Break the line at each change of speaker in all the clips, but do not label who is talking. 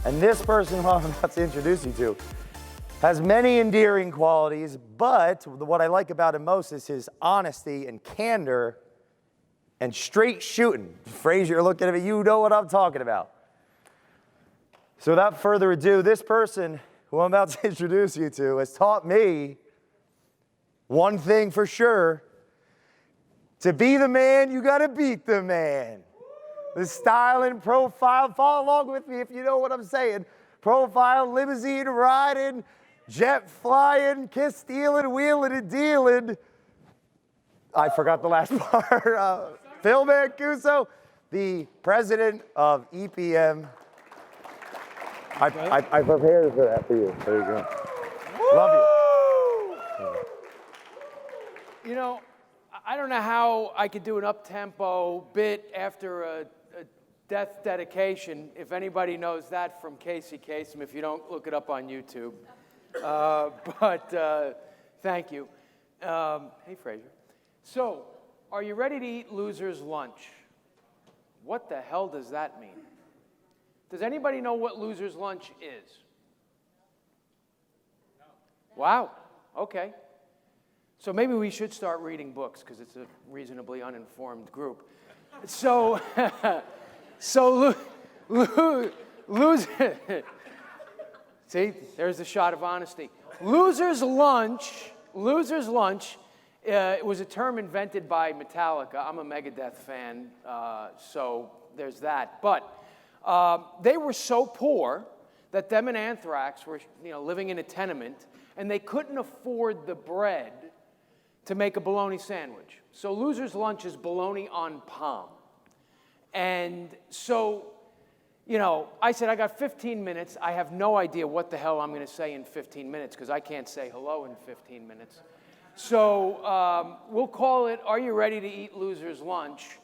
And this person who I'm about to introduce you to has many endearing qualities, but what I like about him most is his honesty and candor and straight shooting. Frazier, looking at me, you know what I'm talking about. So without further ado, this person who I'm about to introduce you to has taught me one thing for sure. To be the man, you gotta beat the man. The style and profile, follow along with me if you know what I'm saying. Profile, limousine riding, jet flying, kiss stealing, wheeling and dealing. I forgot the last part. Phil Mancuso, the president of EPM. I prepared for that for you. There you go.
Woo!
Love you.
You know, I don't know how I could do an up-tempo bit after a death dedication, if anybody knows that from Casey Kasem. If you don't, look it up on YouTube. But thank you. Hey, Frazier. So, are you ready to eat loser's lunch? What the hell does that mean? Does anybody know what loser's lunch is? Wow, okay. So maybe we should start reading books because it's a reasonably uninformed group. So, loser. See, there's the shot of honesty. Loser's lunch. It was a term invented by Metallica. I'm a Megadeth fan, so there's that. But they were so poor that them and Anthrax were, living in a tenement, and they couldn't afford the bread to make a bologna sandwich. So loser's lunch is bologna on palm. And so, I said, I got 15 minutes. I have no idea what the hell I'm going to say in 15 minutes because I can't say hello in 15 minutes. So we'll call it, Are You Ready to Eat Loser's Lunch?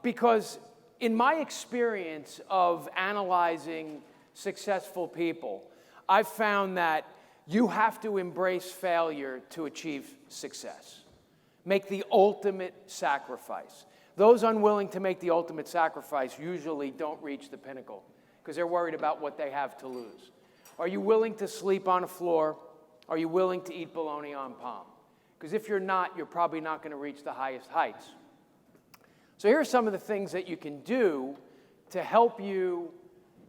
Because in my experience of analyzing successful people, I've found that you have to embrace failure to achieve success. Make the ultimate sacrifice. Those unwilling to make the ultimate sacrifice usually don't reach the pinnacle because they're worried about what they have to lose. Are you willing to sleep on a floor? Are you willing to eat bologna on palm? Because if you're not, you're probably not going to reach the highest heights. So here are some of the things that you can do to help you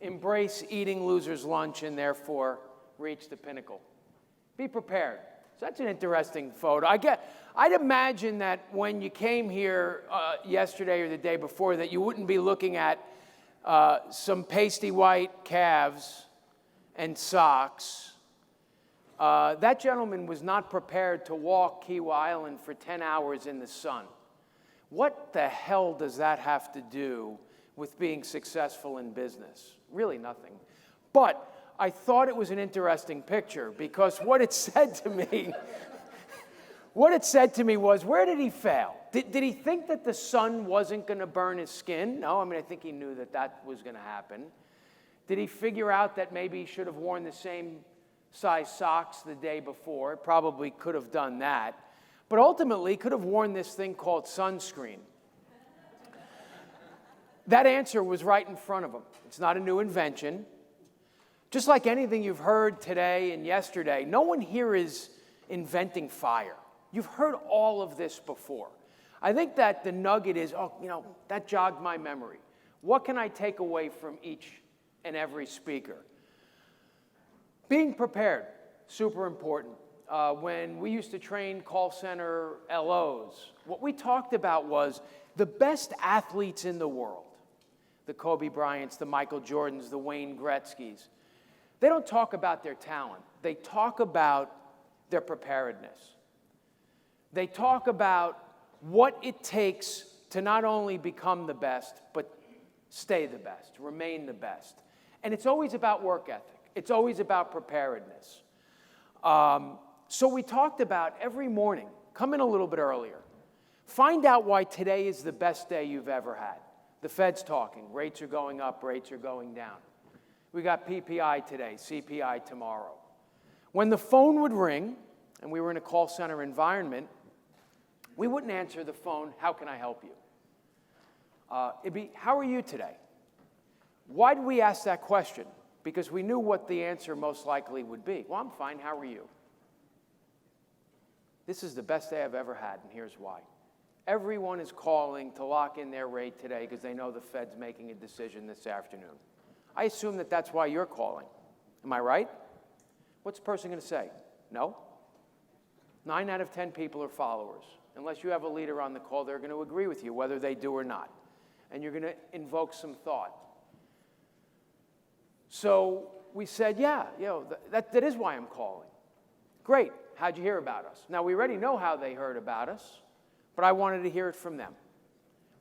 embrace eating loser's lunch and therefore reach the pinnacle. Be prepared. Such an interesting photo. I'd imagine that when you came here yesterday or the day before that you wouldn't be looking at some pasty white calves and socks. That gentleman was not prepared to walk Kiwa Island for 10 hours in the sun. What the hell does that have to do with being successful in business? Really nothing. But I thought it was an interesting picture because what it said to me was, where did he fail? Did he think that the sun wasn't going to burn his skin? No, I think he knew that was going to happen. Did he figure out that maybe he should have worn the same size socks the day before? Probably could have done that. But ultimately, could have worn this thing called sunscreen. That answer was right in front of him. It's not a new invention. Just like anything you've heard today and yesterday, no one here is inventing fire. You've heard all of this before. I think that the nugget is, that jogged my memory. What can I take away from each and every speaker? Being prepared, super important. When we used to train call center LOs, what we talked about was the best athletes in the world. The Kobe Bryants, the Michael Jordans, the Wayne Gretzkys. They don't talk about their talent. They talk about their preparedness. They talk about what it takes to not only become the best, but stay the best, remain the best. And it's always about work ethic. It's always about preparedness. So we talked about every morning, come in a little bit earlier. Find out why today is the best day you've ever had. The Fed's talking. Rates are going up, rates are going down. We got PPI today, CPI tomorrow. When the phone would ring, and we were in a call center environment, we wouldn't answer the phone, how can I help you? It'd be, how are you today? Why did we ask that question? Because we knew what the answer most likely would be. Well, I'm fine. How are you? This is the best day I've ever had, and here's why. Everyone is calling to lock in their rate today because they know the Fed's making a decision this afternoon. I assume that that's why you're calling. Am I right? What's the person going to say? No? 9 out of 10 people are followers. Unless you have a leader on the call, they're going to agree with you, whether they do or not. And you're going to invoke some thought. So we said, yeah, that is why I'm calling. Great. How'd you hear about us? Now, we already know how they heard about us, but I wanted to hear it from them.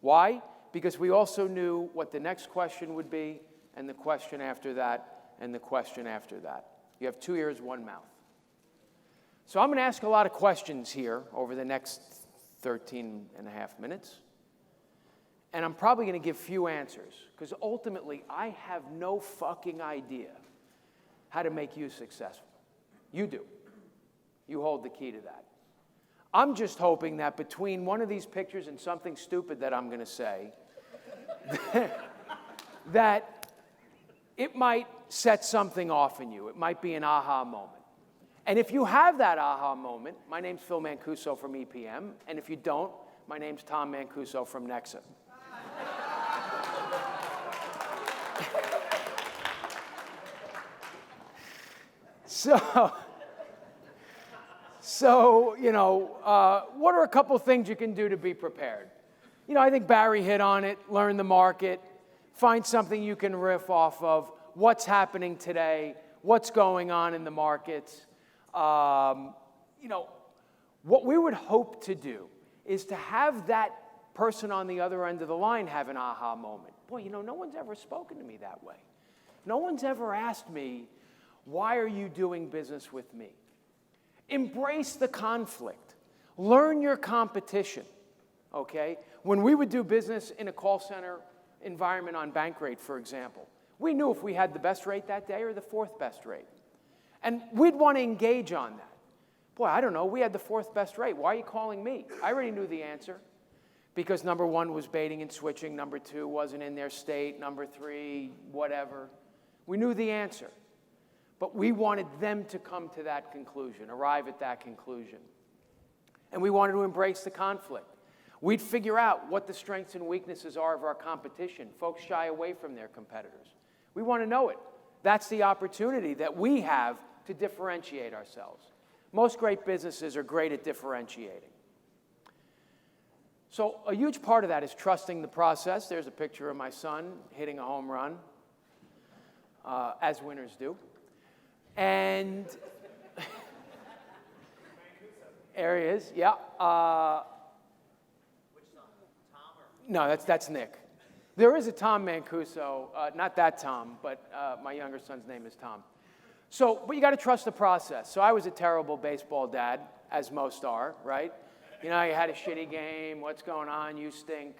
Why? Because we also knew what the next question would be, and the question after that, and the question after that. You have 2 ears, 1 mouth. So I'm going to ask a lot of questions here over the next 13 and a half minutes. And I'm probably going to give few answers, because ultimately, I have no fucking idea how to make you successful. You do. You hold the key to that. I'm just hoping that between one of these pictures and something stupid that I'm going to say, that it might set something off in you. It might be an aha moment. And if you have that aha moment, my name's Phil Mancuso from EPM, and if you don't, my name's Tom Mancuso from Nexa. So, what are a couple of things you can do to be prepared? I think Barry hit on it. Learn the market. Find something you can riff off of. What's happening today? What's going on in the markets? What we would hope to do is to have that person on the other end of the line have an aha moment. Boy, no one's ever spoken to me that way. No one's ever asked me, why are you doing business with me? Embrace the conflict. Learn your competition, okay? When we would do business in a call center environment on bank rate, for example, we knew if we had the best rate that day or the 4th best rate. And we'd want to engage on that. Boy, I don't know, we had the 4th best rate. Why are you calling me? I already knew the answer. Because number 1 was baiting and switching, number 2 wasn't in their state, number 3, whatever. We knew the answer. But we wanted them to come to that conclusion, arrive at that conclusion. And we wanted to embrace the conflict. We'd figure out what the strengths and weaknesses are of our competition. Folks shy away from their competitors. We want to know it. That's the opportunity that we have to differentiate ourselves. Most great businesses are great at differentiating. So a huge part of that is trusting the process. There's a picture of my son hitting a home run, as winners do. And there he is, yeah.
Which son? Tom or?
No, that's Nick. There is a Tom Mancuso, not that Tom, but my younger son's name is Tom. But you got to trust the process. So I was a terrible baseball dad, as most are, right? You had a shitty game. What's going on? You stink.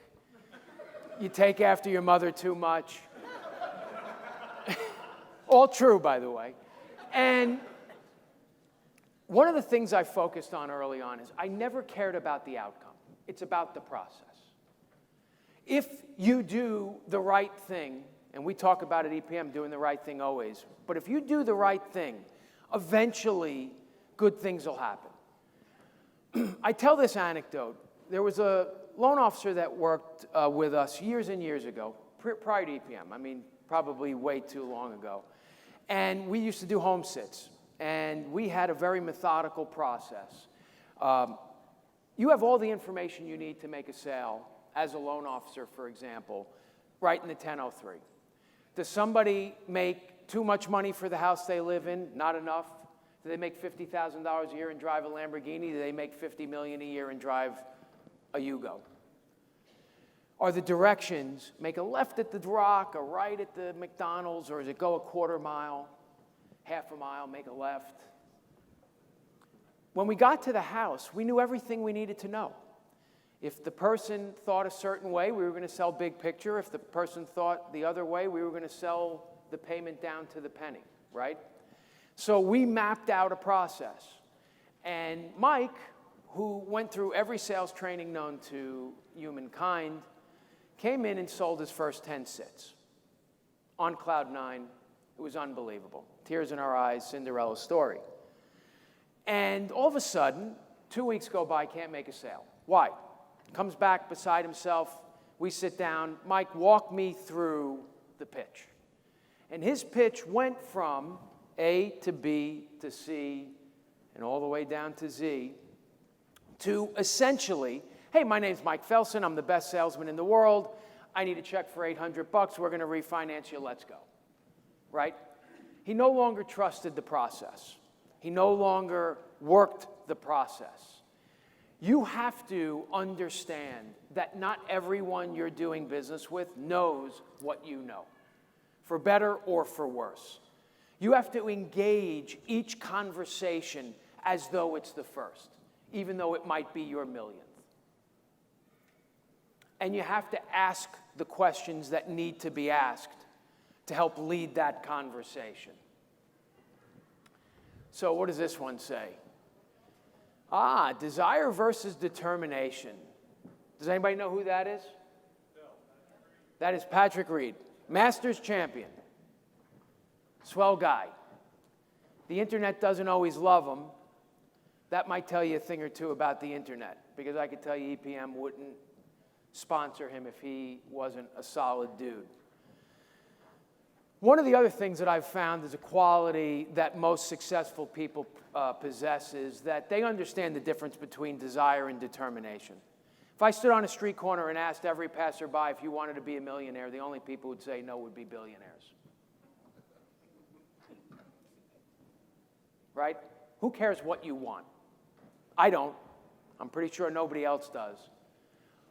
You take after your mother too much. All true, by the way. And one of the things I focused on early on is I never cared about the outcome. It's about the process. If you do the right thing, and we talk about at EPM doing the right thing always, but if you do the right thing, eventually good things will happen. I tell this anecdote. There was a loan officer that worked with us years and years ago, prior to EPM. Probably way too long ago. And we used to do home sits, and we had a very methodical process. You have all the information you need to make a sale as a loan officer, for example, right in the 1003. Does somebody make too much money for the house they live in? Not enough? Do they make $50,000 a year and drive a Lamborghini? Do they make $50 million a year and drive a Yugo? Are the directions make a left at the Rock, a right at the McDonald's, or does it go a quarter mile, half a mile, make a left? When we got to the house, we knew everything we needed to know. If the person thought a certain way, we were going to sell big picture. If the person thought the other way, we were going to sell the payment down to the penny, right? So we mapped out a process. And Mike, who went through every sales training known to humankind, came in and sold his first 10 sits. on cloud nine. It was unbelievable. Tears in our eyes, Cinderella's story. And all of a sudden, 2 weeks go by, can't make a sale. Why? Comes back beside himself. We sit down. Mike, walk me through the pitch. And his pitch went from A to B to C and all the way down to Z to essentially, hey, my name's Mike Felson. I'm the best salesman in the world. I need a check for $800. We're going to refinance you. Let's go. Right? He no longer trusted the process. He no longer worked the process. You have to understand that not everyone you're doing business with knows what you know, for better or for worse. You have to engage each conversation as though it's the first, even though it might be your millionth. And you have to ask the questions that need to be asked to help lead that conversation. So what does this one say? Desire versus determination. Does anybody know who that is? No. That is Patrick Reed, Masters champion. Swell guy. The internet doesn't always love him. That might tell you a thing or two about the internet, because I could tell you EPM wouldn't sponsor him if he wasn't a solid dude. One of the other things that I've found is a quality that most successful people possess is that they understand the difference between desire and determination. If I stood on a street corner and asked every passerby if you wanted to be a millionaire, the only people who'd say no would be billionaires. Right? Who cares what you want? I don't. I'm pretty sure nobody else does.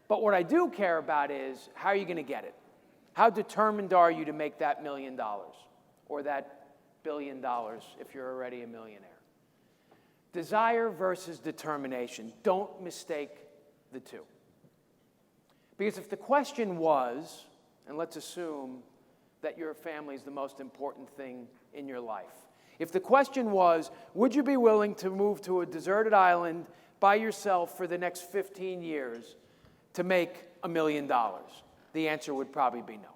But what I do care about is, how are you going to get it? How determined are you to make that $1 million or that $1 billion if you're already a millionaire? Desire versus determination. Don't mistake the two. Because if the question was, and let's assume that your family is the most important thing in your life. If the question was, would you be willing to move to a deserted island by yourself for the next 15 years to make $1 million? The answer would probably be no.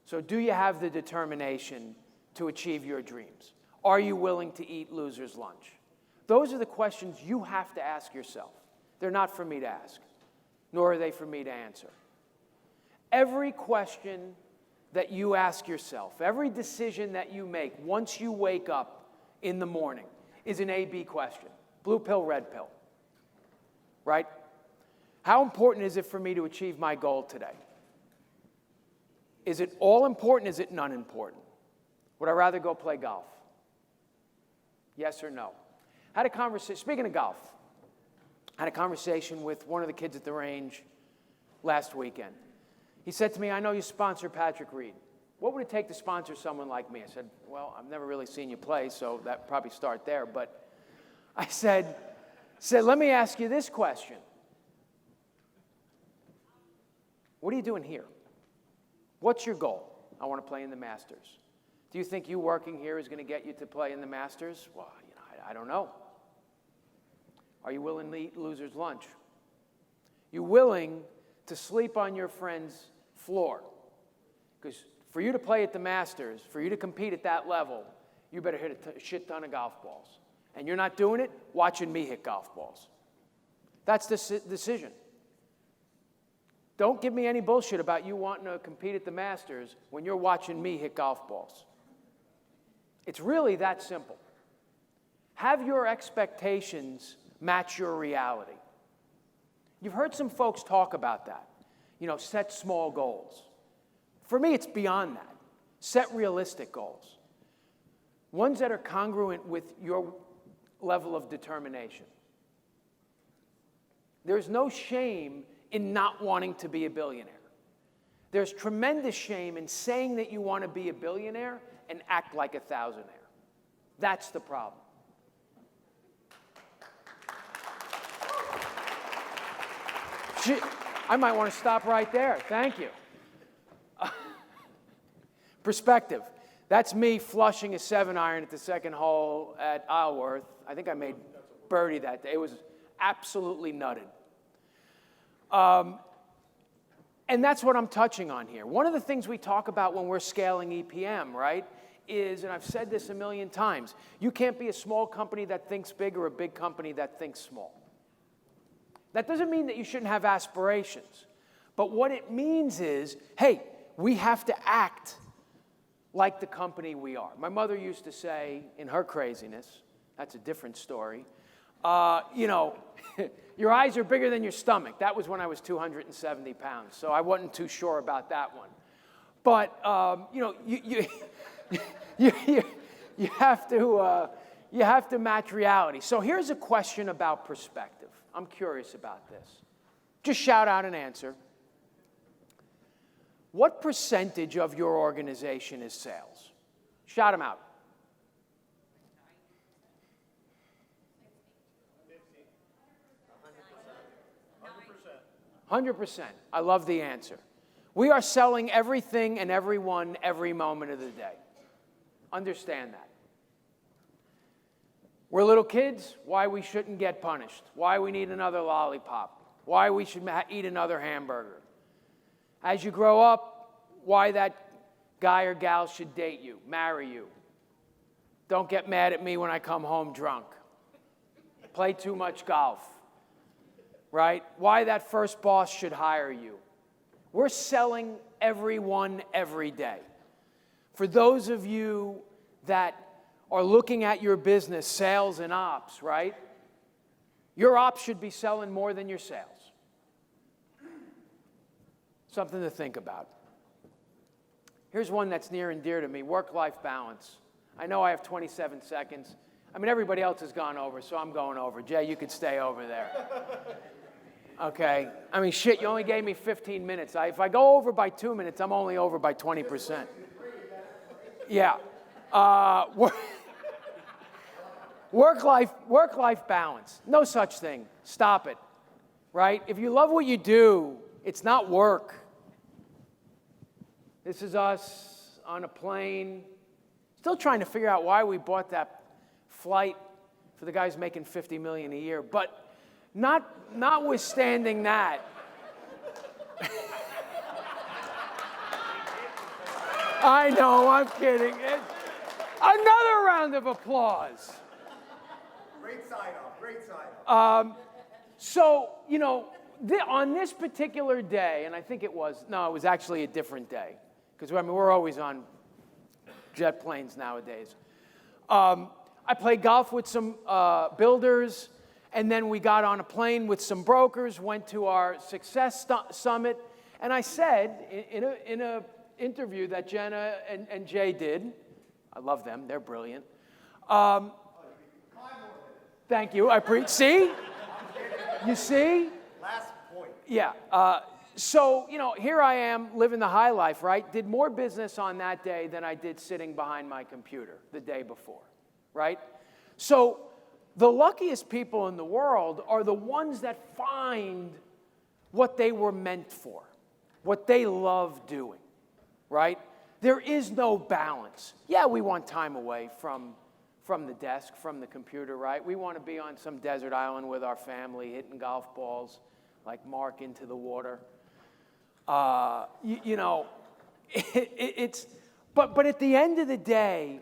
So do you have the determination to achieve your dreams? Are you willing to eat loser's lunch? Those are the questions you have to ask yourself. They're not for me to ask, nor are they for me to answer. Every question that you ask yourself, every decision that you make once you wake up in the morning is an A-B question. Blue pill, red pill. Right? How important is it for me to achieve my goal today? Is it all important? Is it none important? Would I rather go play golf? Yes or no? Had a conversation, speaking of golf, I had a conversation with one of the kids at the range last weekend. He said to me, I know you sponsor Patrick Reed. What would it take to sponsor someone like me? I said, well, I've never really seen you play, so that probably start there. But I said, let me ask you this question. What are you doing here? What's your goal? I want to play in the Masters. Do you think you working here is going to get you to play in the Masters? Well, I don't know. Are you willing to eat loser's lunch? You willing to sleep on your friend's floor? Because for you to play at the Masters, for you to compete at that level, you better hit a shit ton of golf balls. And you're not doing it, watching me hit golf balls. That's the decision. Don't give me any bullshit about you wanting to compete at the Masters when you're watching me hit golf balls. It's really that simple. Have your expectations match your reality. You've heard some folks talk about that. Set small goals. For me, it's beyond that. Set realistic goals. Ones that are congruent with your level of determination. There's no shame in not wanting to be a billionaire. There's tremendous shame in saying that you want to be a billionaire and act like a thousandaire. That's the problem. I might want to stop right there. Thank you. Perspective. That's me flushing a 7-iron at the second hole at Isleworth. I think I made birdie that day. It was absolutely nutted. And that's what I'm touching on here. One of the things we talk about when we're scaling EPM, right, is, and I've said this a million times, you can't be a small company that thinks big or a big company that thinks small. That doesn't mean that you shouldn't have aspirations. But what it means is, hey, we have to act like the company we are. My mother used to say, in her craziness, that's a different story, you know, your eyes are bigger than your stomach. That was when I was 270 pounds, so I wasn't too sure about that one. But, you know, you have to match reality. So here's a question about perspective. I'm curious about this. Just shout out an answer. What percentage of your organization is sales? Shout them out. 100%. I love the answer. We are selling everything and everyone every moment of the day. Understand that. We're little kids, why we shouldn't get punished, why we need another lollipop, why we should eat another hamburger. As you grow up, why that guy or gal should date you, marry you. Don't get mad at me when I come home drunk. Play too much golf, right? Why that first boss should hire you. We're selling everyone every day. For those of you that are looking at your business, sales and ops, right? Your ops should be selling more than your sales. Something to think about. Here's one that's near and dear to me, work-life balance. I know I have 27 seconds. I mean, everybody else has gone over, so I'm going over. Jay, you could stay over there. Okay? I mean, shit, you only gave me 15 minutes. If I go over by 2 minutes, I'm only over by 20%. Yeah. Work-life balance. No such thing. Stop it. Right? If you love what you do, it's not work. This is us on a plane, still trying to figure out why we bought that flight for the guys making $50 million a year. But notwithstanding that, I know, I'm kidding. Another round of applause.
Great sign-off, great sign-off.
So, you know, on this particular day, and I think it was actually a different day, because I mean, we're always on jet planes nowadays. I played golf with some builders, and then we got on a plane with some brokers, went to our success summit, and I said in a interview that Jenna and Jay did, I love them, they're brilliant. Thank you, see? You see?
Last point.
Yeah. So, you know, here I am living the high life, right? Did more business on that day than I did sitting behind my computer the day before, right? So the luckiest people in the world are the ones that find what they were meant for, what they love doing, right? There is no balance. Yeah, we want time away from the desk, from the computer, right? We want to be on some desert island with our family, hitting golf balls like Mark into the water. You know, but at the end of the day,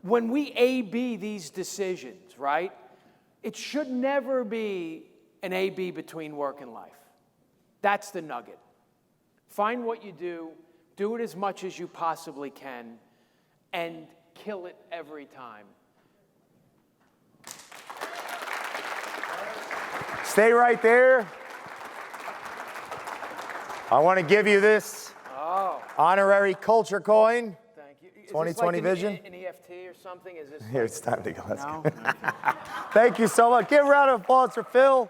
when we A-B these decisions, right, it should never be an A-B between work and life. That's the nugget. Find what you do it as much as you possibly can, and kill it every time.
Stay right there. I want to give you this honorary culture coin.
Thank you. Is
2020
this like
vision.
An EFT or something? Is this
Here, it's time to go. Let's
no?
go. Thank you so much. Give a round of applause for Phil.